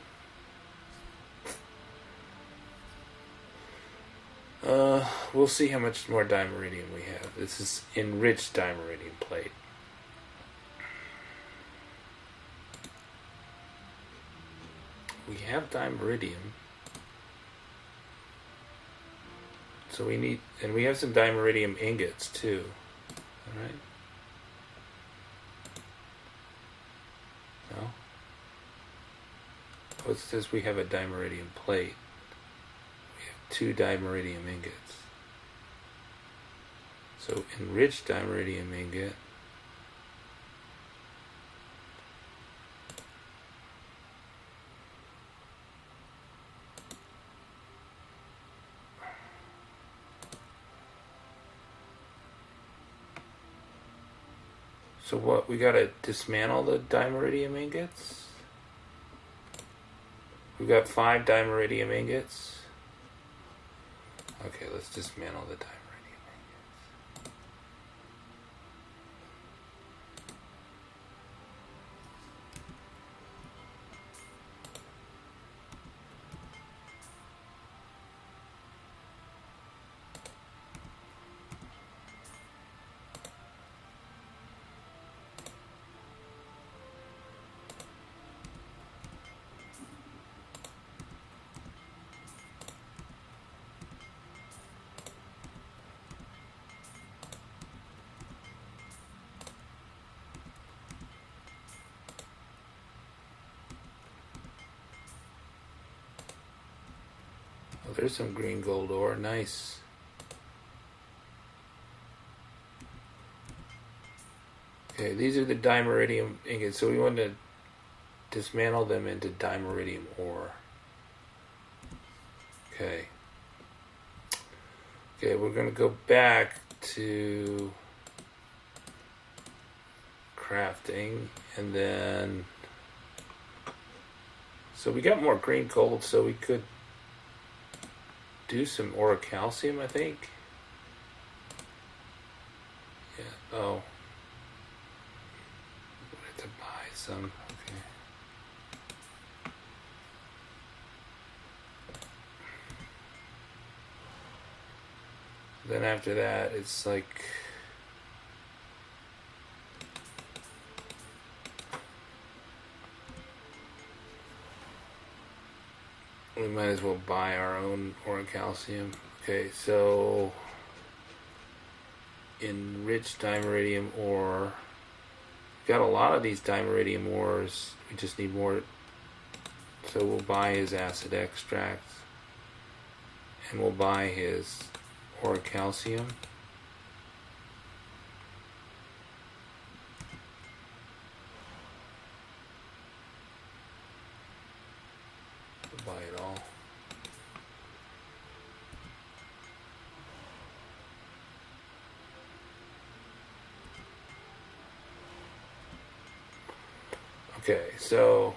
We'll see how much more dimeridium we have. This is enriched dimeridium plate. We have dimeridium. So we need, and we have some dimeridium ingots too. Alright? No? Oh, it says we have a dimeridium plate. We have 2 dimeridium ingots. So enriched dimeridium ingot. So what, we gotta dismantle the dimeridium ingots? We've got 5 dimeridium ingots. Okay, let's dismantle the dimeridium ingots. Oh, there's some green gold ore. Nice. Okay, these are the dimeridium ingots. So we want to dismantle them into dimeridium ore. Okay. Okay, we're going to go back to crafting, and then so we got more green gold, so we could do some orichalcium, I think. Yeah. Oh, we have to buy some. Okay. Then after that, it's like we might as well buy our own orichalcium. Okay, so enriched dimeridium ore. Got a lot of these dimeridium ores. We just need more. So we'll buy his acid extract, and we'll buy his orichalcium. We'll buy it all. Okay, so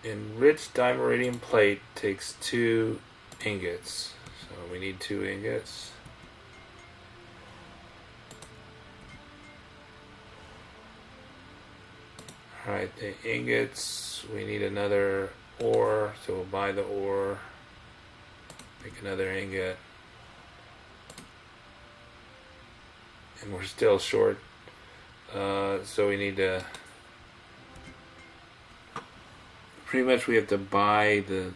enriched dimeridium plate takes 2 ingots. So we need 2 ingots. Alright, the ingots, we need another ore, so we'll buy the ore, make another ingot. And we're still short, so we need to, pretty much we have to buy the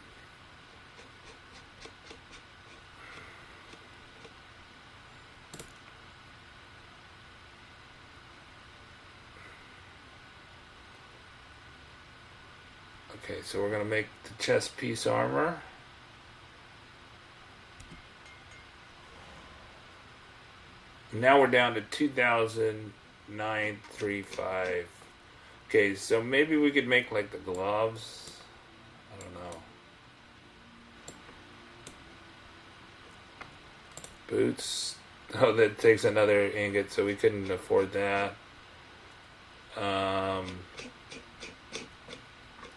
Okay, so we're gonna make the chest piece armor. Now we're down to 2,935. Okay, so maybe we could make like the gloves. I don't know. Boots. Oh, that takes another ingot, so we couldn't afford that.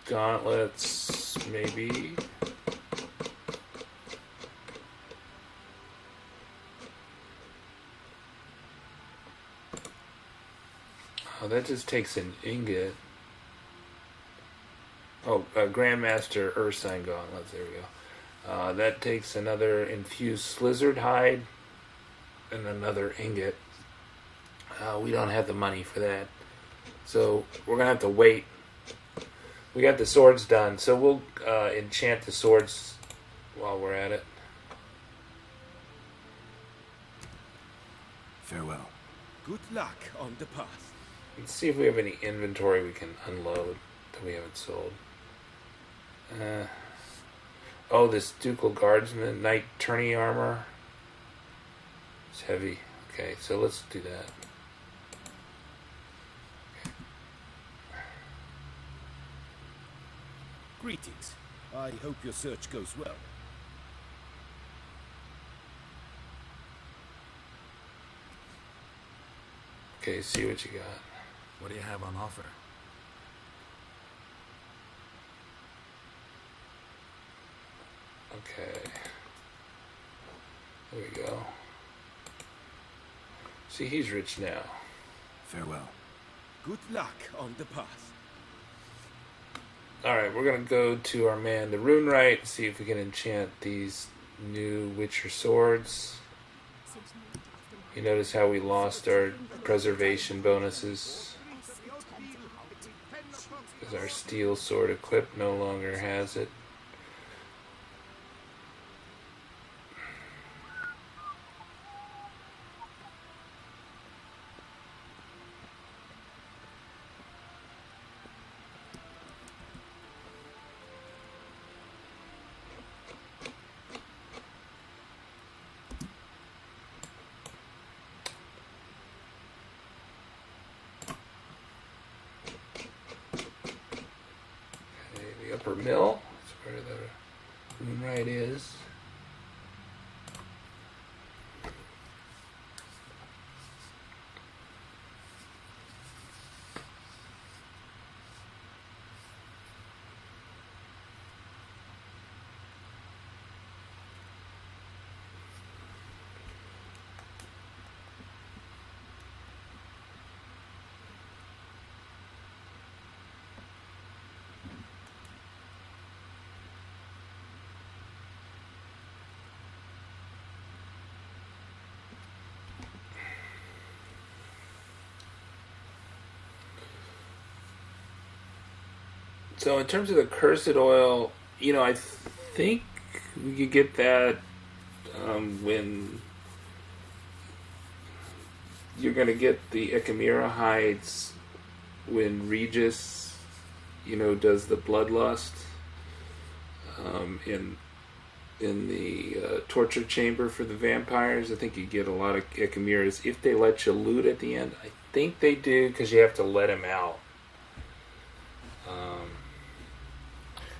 Gauntlets, maybe. Oh, that just takes an ingot. Oh, Grandmaster URSINE gauntlets. There we go. That takes another infused lizard hide and another ingot. We don't have the money for that, so we're gonna have to wait. We got the swords done, so we'll enchant the swords while we're at it. Farewell. Good luck on the path. Let's see if we have any inventory we can unload that we haven't sold. Oh, this Ducal Guardsman Knight Tourney armor. It's heavy. Okay, so let's do that. Greetings. I hope your search goes well. Okay, see what you got. What do you have on offer? Okay. There we go. See, he's rich now. Farewell. Good luck on the path. Alright, we're gonna go to our man, the Runright, see if we can enchant these new Witcher swords. You notice how we lost our preservation bonuses? Because our steel sword equipped no longer has it. The upper mill, that's where the Runright is. So in terms of the cursed oil, you know, I think we could get that when you're going to get the Echimera hides when Regis, you know, does the bloodlust in the torture chamber for the vampires. I think you get a lot of Echimeras if they let you loot at the end. I think they do because you have to let him out.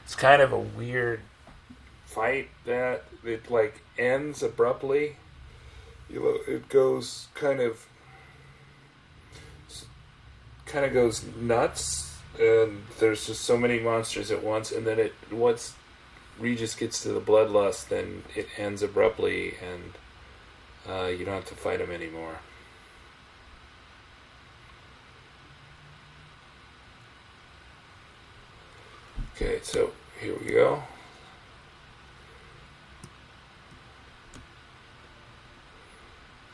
It's kind of a weird fight that it like ends abruptly. You know, it goes kind of goes nuts, and there's just so many monsters at once. And then once Regis gets to the bloodlust, then it ends abruptly, and you don't have to fight him anymore. Okay, so here we go.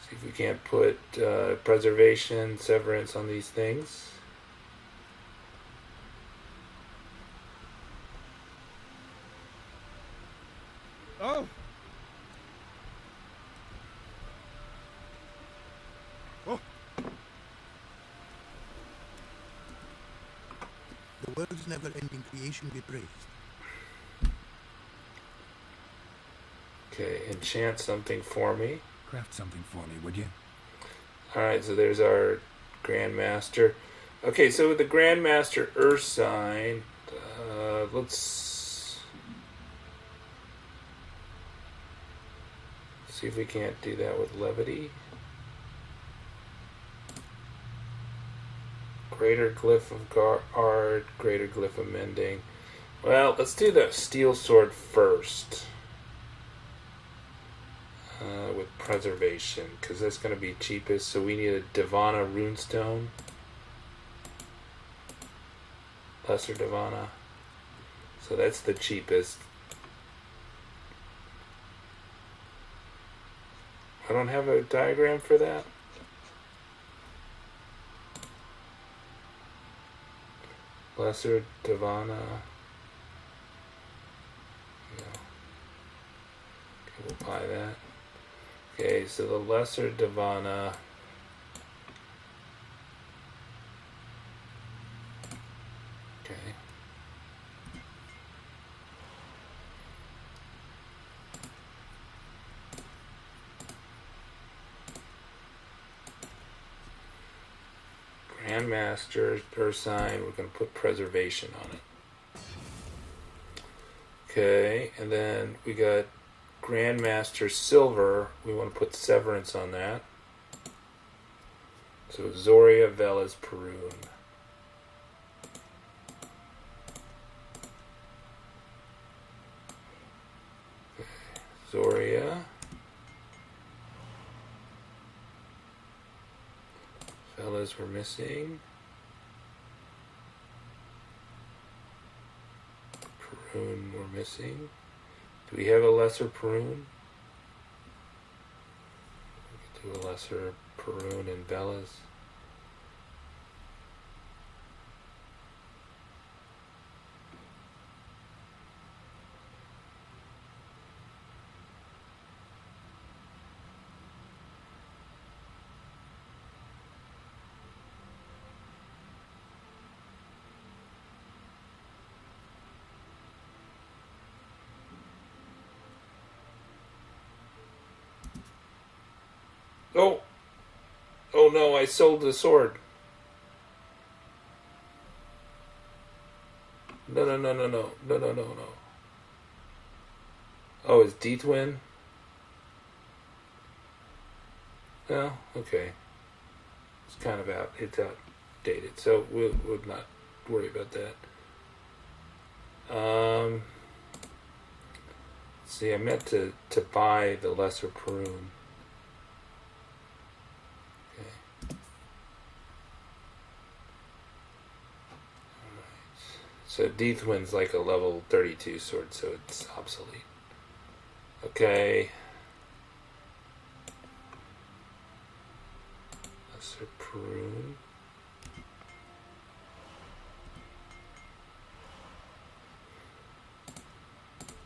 See if we can't put preservation, severance on these things. Oh! Oh! The world's never-ending creation be praised. Okay, enchant something for me. Craft something for me, would you? Alright, so there's our Grandmaster. Okay, so with the Grandmaster URSINE, let's see if we can't do that with levity. Greater glyph of guard, greater glyph of mending. Well, let's do the steel sword first. With preservation, because that's going to be cheapest. So we need a Divana runestone. Lesser Divana. So that's the cheapest. I don't have a diagram for that. Lesser Divana. No. Okay, we'll buy that. Okay, so the Lesser Divana. Okay. Grandmaster URSINE, we're going to put preservation on it. Okay, and then we got Grandmaster Silver, we want to put Severance on that. So Zoria, Velas, Perun. Okay. Zoria. Velas we're missing. Perun we're missing. Do we have a lesser Perun? We could do a lesser Perun and Velas. Oh! Oh no, I sold the sword. No. Oh, it's D-Twin? No? Okay. It's kind of it's outdated, so we'll not worry about that. See, I meant to buy the lesser Perun. So D-Twin's like a level 32 sword, so it's obsolete. Okay. Lesser Perun.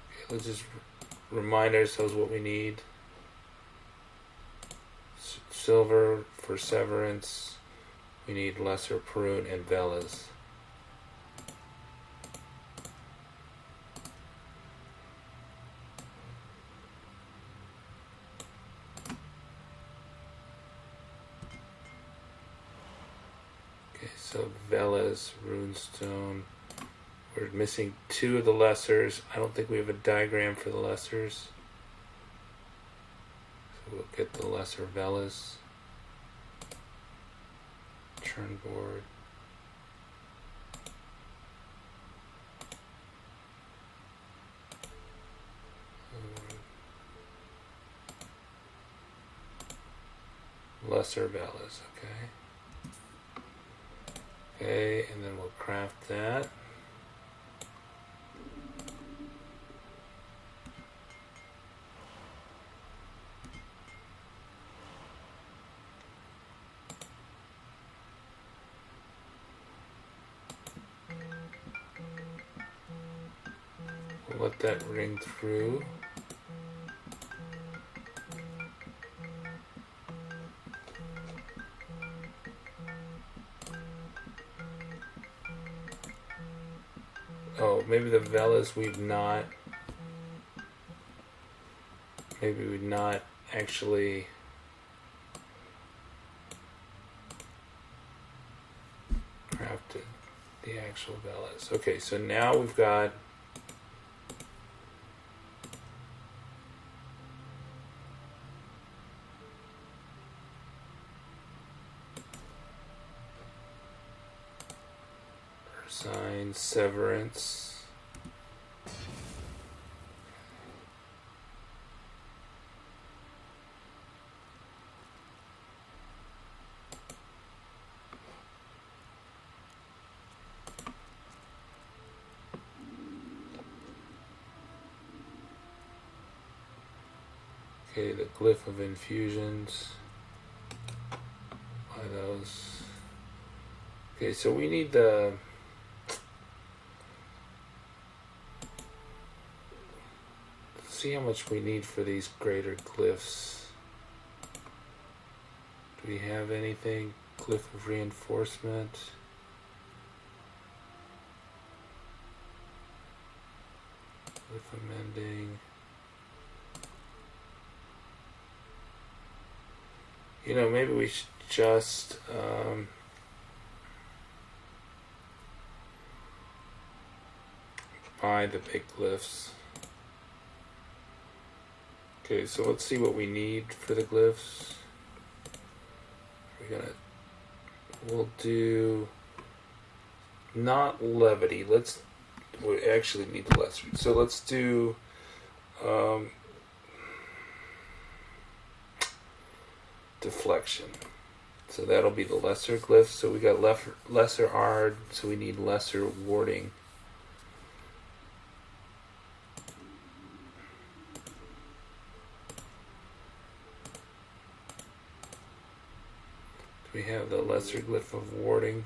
Okay, let's just remind ourselves what we need. Silver for Severance. We need lesser Perun and Velas. So Velas, Runestone. We're missing 2 of the lessers. I don't think we have a diagram for the lessers. So we'll get the lesser Velas. Churnboard. Lesser Velas, okay. Okay, and then we'll craft that. We'll let that ring through. Oh, maybe the Velas we've not... Maybe we've not actually... crafted the actual Velas. Okay, so now we've got... Ursine, Severance. Okay, the glyph of infusions. Why those? Okay, so we need the... Let's see how much we need for these greater glyphs. Do we have anything? Glyph of reinforcement. Glyph of mending. You know, maybe we should just buy the big glyphs. Okay, so let's see what we need for the glyphs. We'll do not levity. We actually need the lesser. So let's do deflection. So that'll be the lesser glyph. So we got lesser ard, so we need lesser warding. Do we have the lesser glyph of warding?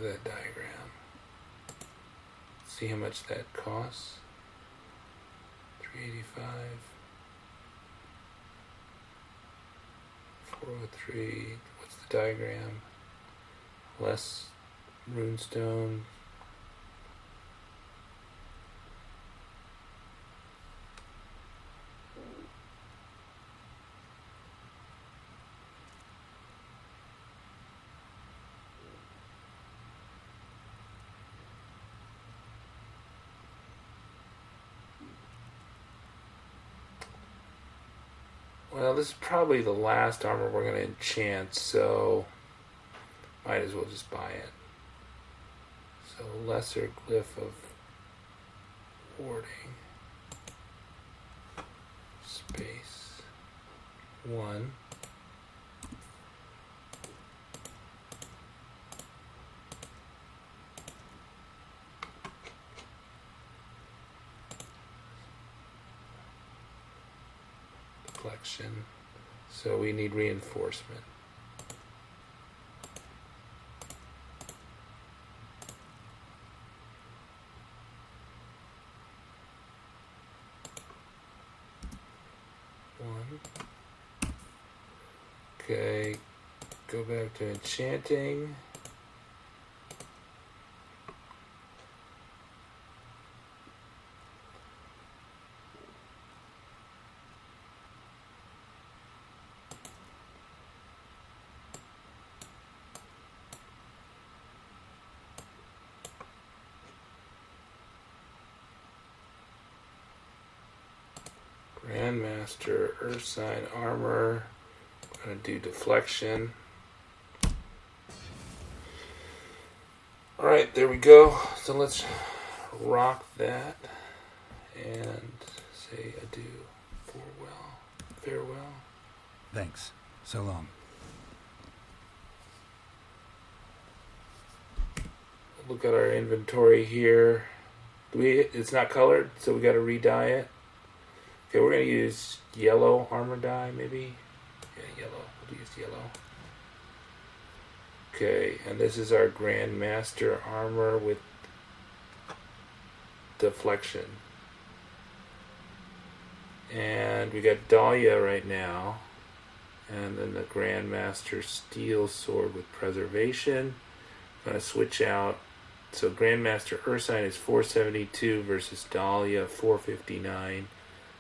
That diagram. See how much that costs. 385, 403. What's the diagram? Less runestone. Well, this is probably the last armor we're going to enchant, so might as well just buy it. So lesser glyph of warding. Space 1. Deflection. So we need reinforcement. Okay, go back to enchanting. Grandmaster URSINE armor. I'm going to do deflection. Alright, there we go. So let's rock that and say adieu. Farewell. Thanks. So long. Look at our inventory here. It's not colored, so we got to re-dye it. Okay, we're going to use yellow armor dye, maybe. Yeah, yellow. We'll use yellow. Okay, and this is our Grandmaster armor with deflection. And we got Dahlia right now. And then the Grandmaster Steel Sword with Preservation. I'm going to switch out. So Grandmaster URSINE is 472 versus Dahlia 459.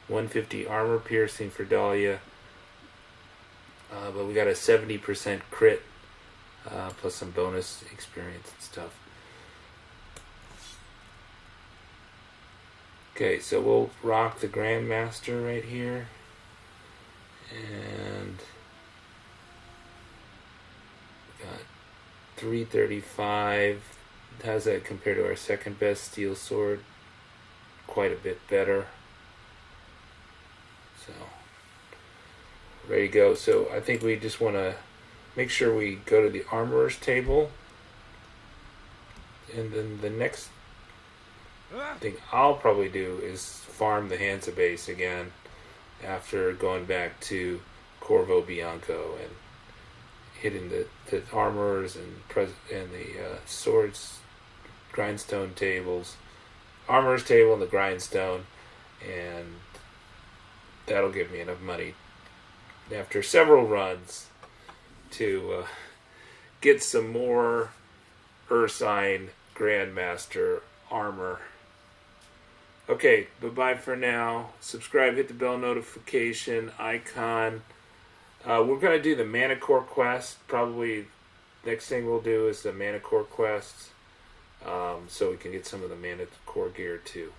150 armor piercing for Dahlia. But we got a 70% crit. Plus some bonus experience and stuff. Okay, so we'll rock the Grandmaster right here. And we got 335. How's that compared to our second best steel sword? Quite a bit better. So, ready to go. So I think we just want to make sure we go to the armorer's table. And then the next thing I'll probably do is farm the Hansa base again after going back to Corvo Bianco and hitting the armorers and the swords, grindstone tables, armorer's table and the grindstone, and that'll give me enough money after several runs to get some more URSINE Grandmaster armor. Okay, bye-bye for now. Subscribe, hit the bell notification icon. We're going to do the Mana Core quest. Probably next thing we'll do is the Mana Core quest. So we can get some of the Mana Core gear too.